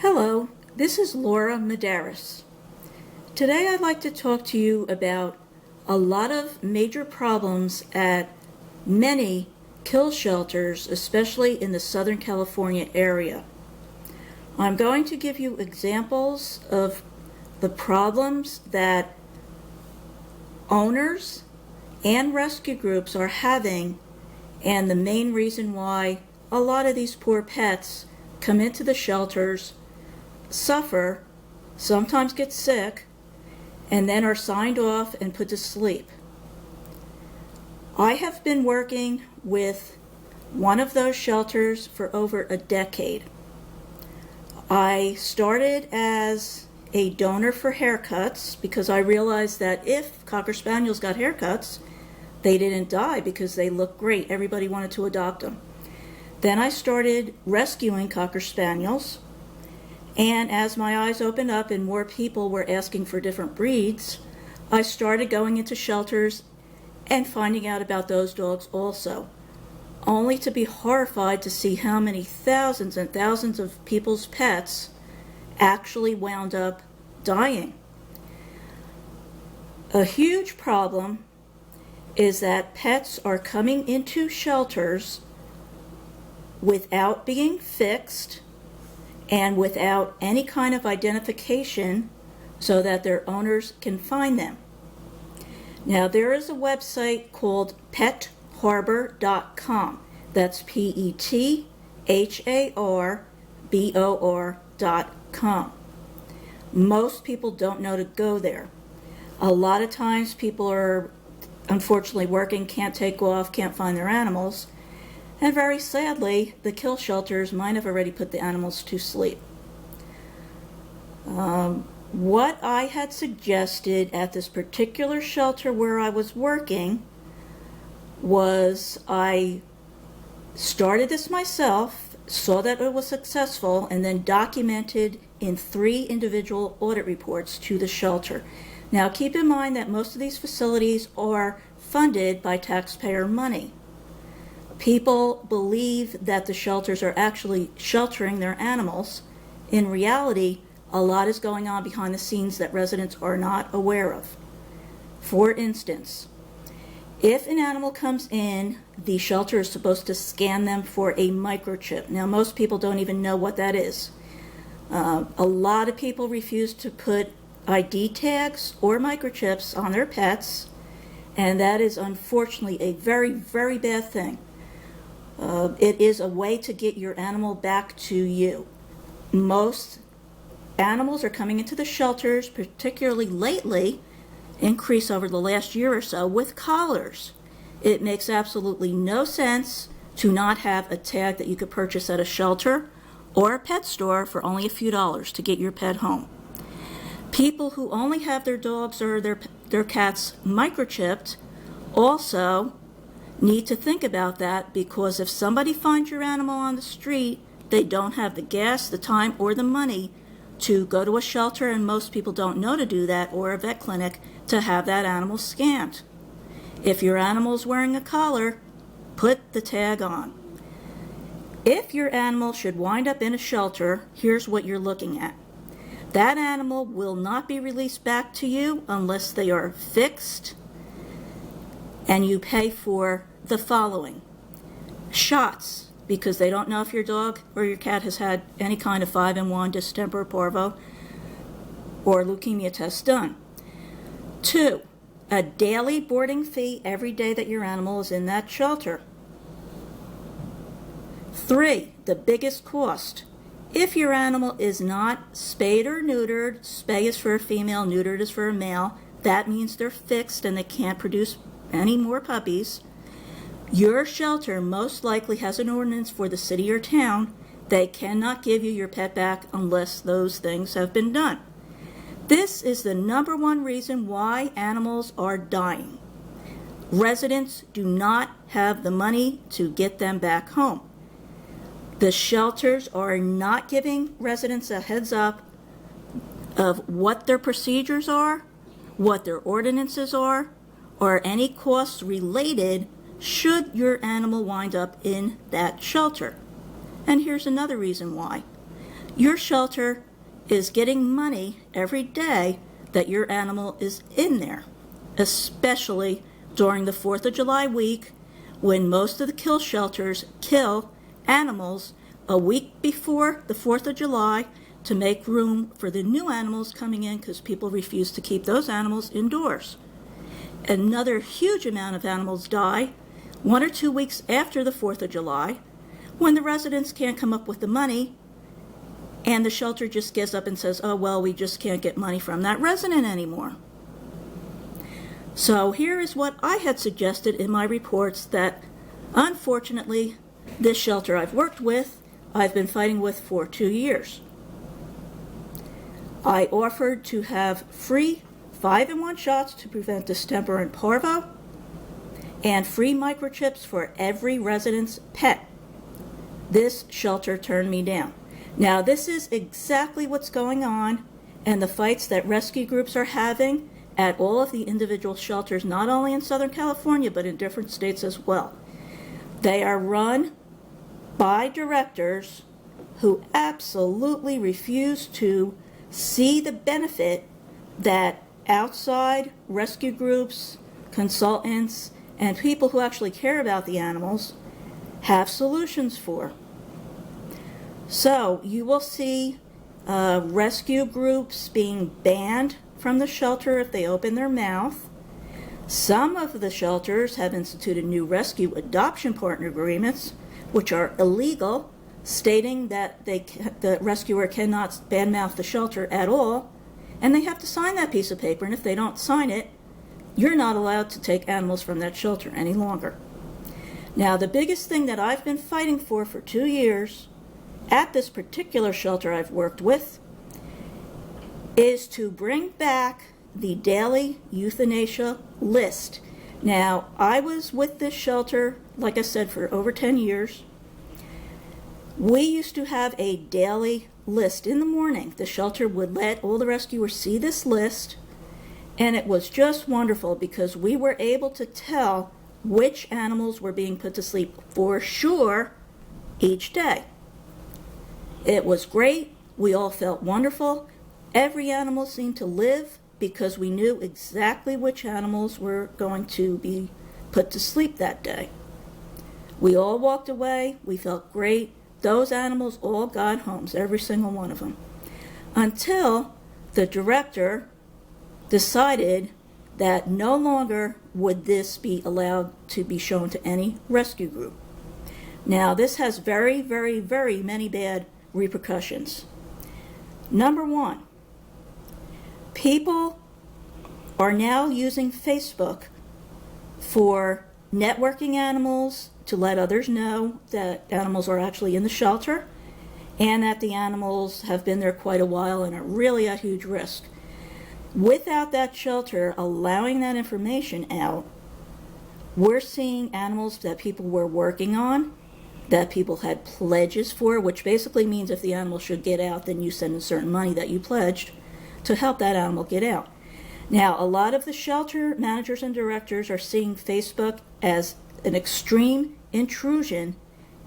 Hello, this is Laura Madaras. Today I'd like to talk to you about a lot of major problems at many kill shelters, especially in the Southern California area. I'm going to give you examples of the problems that owners and rescue groups are having, and the main reason why a lot of these poor pets come into the shelters, suffer, sometimes get sick, and then are signed off and put to sleep. I have been working with one of those shelters for over a decade. I started as a donor for haircuts because I realized that if Cocker Spaniels got haircuts, they didn't die because they looked great. Everybody wanted to adopt them. Then I started rescuing Cocker Spaniels, and as my eyes opened up and more people were asking for different breeds, I started going into shelters and finding out about those dogs also, only to be horrified to see how many thousands and thousands of people's pets actually wound up dying. A huge problem is that pets are coming into shelters without being fixed and without any kind of identification so that their owners can find them. Now, there is a website called petharbor.com. That's petharbor.com. Most people don't know to go there. A lot of times people are unfortunately working, can't take off, can't find their animals, and very sadly, the kill shelters might have already put the animals to sleep. What I had suggested at this particular shelter where I was working was I started this myself, saw that it was successful, and then documented in 3 individual audit reports to the shelter. Now keep in mind that most of these facilities are funded by taxpayer money. People believe that the shelters are actually sheltering their animals. In reality, a lot is going on behind the scenes that residents are not aware of. For instance, if an animal comes in, the shelter is supposed to scan them for a microchip. Now, most people don't even know what that is. A lot of people refuse to put ID tags or microchips on their pets, and that is unfortunately a very, very bad thing. It is a way to get your animal back to you. Most animals are coming into the shelters, particularly lately, increase over the last year or so, with collars. It makes absolutely no sense to not have a tag that you could purchase at a shelter or a pet store for only a few dollars to get your pet home. People who only have their dogs or their cats microchipped also need to think about that, because if somebody finds your animal on the street, they don't have the gas, the time, or the money to go to a shelter, and most people don't know to do that, or a vet clinic to have that animal scanned. If your animal is wearing a collar, put the tag on. If your animal should wind up in a shelter, here's what you're looking at. That animal will not be released back to you unless they are fixed, and you pay for the following: shots, because they don't know if your dog or your cat has had any kind of 5-in-1 distemper, parvo, or leukemia test done. 2, a daily boarding fee every day that your animal is in that shelter. 3, the biggest cost. If your animal is not spayed or neutered, spay is for a female, neutered is for a male, that means they're fixed and they can't produce any more puppies. Your shelter most likely has an ordinance for the city or town. They cannot give you your pet back unless those things have been done. This is the number one reason why animals are dying. Residents do not have the money to get them back home. The shelters are not giving residents a heads up of what their procedures are, what their ordinances are, or any costs related should your animal wind up in that shelter. And here's another reason why. your shelter is getting money every day that your animal is in there, especially during the 4th of July week, when most of the kill shelters kill animals a week before the 4th of July to make room for the new animals coming in, because people refuse to keep those animals indoors. Another huge amount of animals die 1 or 2 weeks after the 4th of July, when the residents can't come up with the money, and the shelter just gets up and says, oh, well, we just can't get money from that resident anymore. So here is what I had suggested in my reports that, unfortunately, this shelter I've worked with, I've been fighting with for 2 years. I offered to have free 5-in-1 shots to prevent distemper and parvo, and free microchips for every resident's pet. This shelter turned me down. Now, this is exactly what's going on and the fights that rescue groups are having at all of the individual shelters, not only in Southern California, but in different states as well. They are run by directors who absolutely refuse to see the benefit that outside rescue groups, consultants, and people who actually care about the animals have solutions for. So you will see rescue groups being banned from the shelter if they open their mouth. Some of the shelters have instituted new rescue adoption partner agreements, which are illegal, stating that the rescuer cannot badmouth the shelter at all, and they have to sign that piece of paper, and if they don't sign it, you're not allowed to take animals from that shelter any longer. Now, the biggest thing that I've been fighting for 2 years at this particular shelter I've worked with is to bring back the daily euthanasia list. Now, I was with this shelter, like I said, for over 10 years. We used to have a daily list in the morning. The shelter would let all the rescuers see this list, and it was just wonderful because we were able to tell which animals were being put to sleep for sure each day. It was great. We all felt wonderful. Every animal seemed to live because we knew exactly which animals were going to be put to sleep that day. We all walked away. We felt great. Those animals all got homes, every single one of them, until the director decided that no longer would this be allowed to be shown to any rescue group. Now, this has very, very, very many bad repercussions. Number one, people are now using Facebook for networking animals to let others know that animals are actually in the shelter and that the animals have been there quite a while and are really at huge risk. Without that shelter allowing that information out, we're seeing animals that people were working on, that people had pledges for, which basically means if the animal should get out, then you send a certain money that you pledged to help that animal get out. Now, a lot of the shelter managers and directors are seeing Facebook as an extreme intrusion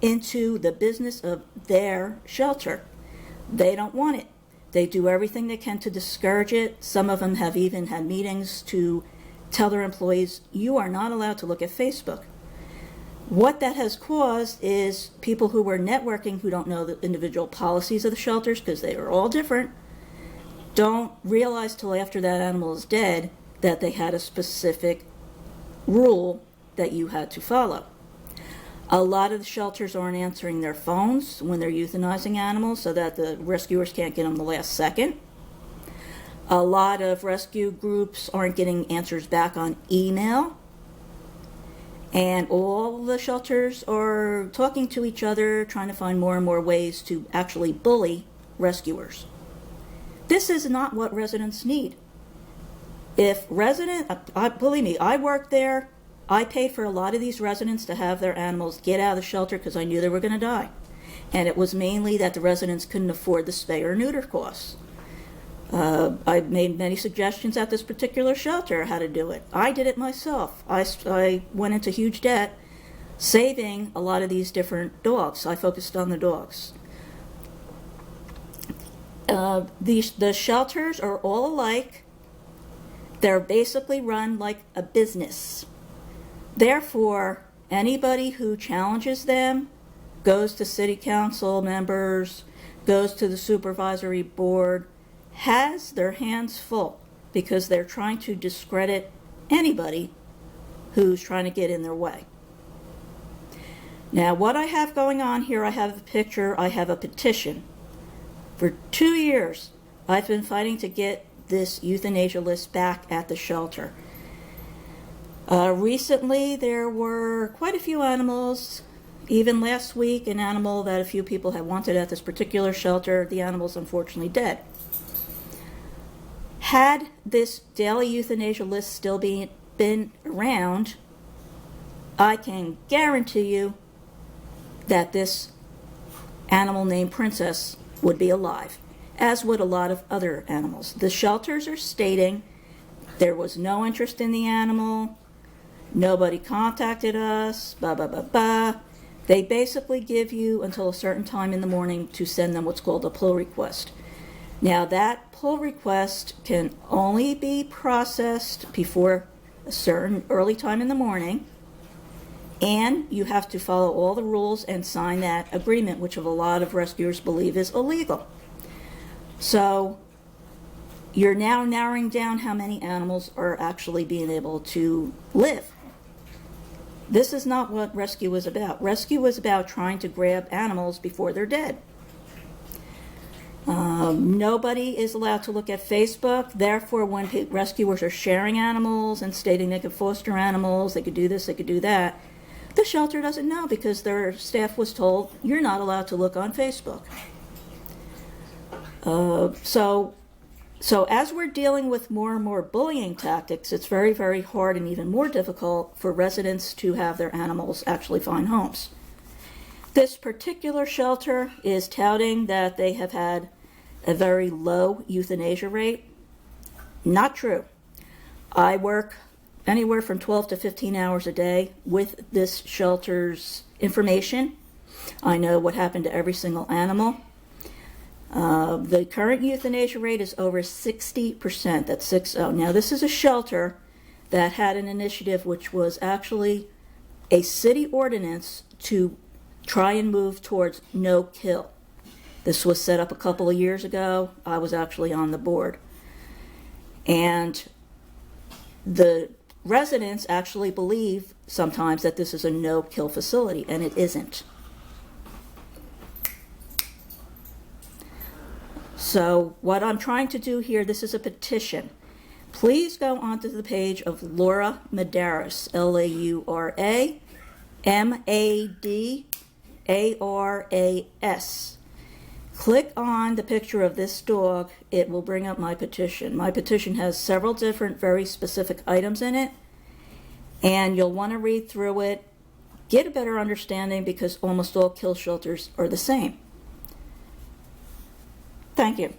into the business of their shelter. They don't want it. They do everything they can to discourage it. Some of them have even had meetings to tell their employees, you are not allowed to look at Facebook. What that has caused is people who were networking, who don't know the individual policies of the shelters, because they are all different, don't realize till after that animal is dead that they had a specific rule that you had to follow. A lot of the shelters aren't answering their phones when they're euthanizing animals so that the rescuers can't get them the last second. A lot of rescue groups aren't getting answers back on email. And all the shelters are talking to each other, trying to find more and more ways to actually bully rescuers. This is not what residents need. If believe me, I worked there. I paid for a lot of these residents to have their animals get out of the shelter because I knew they were going to die. And it was mainly that the residents couldn't afford the spay or neuter costs. I made many suggestions at this particular shelter how to do it. I did it myself. I went into huge debt saving a lot of these different dogs. I focused on the dogs. The shelters are all alike. They're basically run like a business. Therefore, anybody who challenges them goes to city council members, goes to the supervisory board, has their hands full because they're trying to discredit anybody who's trying to get in their way. Now, what I have going on here, I have a picture, I have a petition. For 2 years, I've been fighting to get this euthanasia list back at the shelter. Recently, there were quite a few animals. Even last week, an animal that a few people had wanted at this particular shelter, the animal's unfortunately dead. Had this daily euthanasia list still been around, I can guarantee you that this animal named Princess would be alive, as would a lot of other animals. The shelters are stating there was no interest in the animal, nobody contacted us, blah, blah, blah, blah. They basically give you until a certain time in the morning to send them what's called a pull request. Now, that pull request can only be processed before a certain early time in the morning, and you have to follow all the rules and sign that agreement, which a lot of rescuers believe is illegal. So you're now narrowing down how many animals are actually being able to live. This is not what rescue was about. Rescue was about trying to grab animals before they're dead. Nobody is allowed to look at Facebook. Therefore, when rescuers are sharing animals and stating they could foster animals, they could do this, they could do that, the shelter doesn't know because their staff was told, you're not allowed to look on Facebook. So as we're dealing with more and more bullying tactics, it's very, very hard and even more difficult for residents to have their animals actually find homes. This particular shelter is touting that they have had a very low euthanasia rate. Not true. I work anywhere from 12 to 15 hours a day with this shelter's information. I know what happened to every single animal. The current euthanasia rate is over 60%. That's 60. Now, this is a shelter that had an initiative which was actually a city ordinance to try and move towards no kill. This was set up a couple of years ago. I was actually on the board. And the residents actually believe sometimes that this is a no-kill facility, and it isn't. So what I'm trying to do here, this is a petition. Please go onto the page of Laura Madaras, LauraMadaras. Click on the picture of this dog. It will bring up my petition. My petition has several different very specific items in it, and you'll want to read through it, get a better understanding, because almost all kill shelters are the same. Thank you.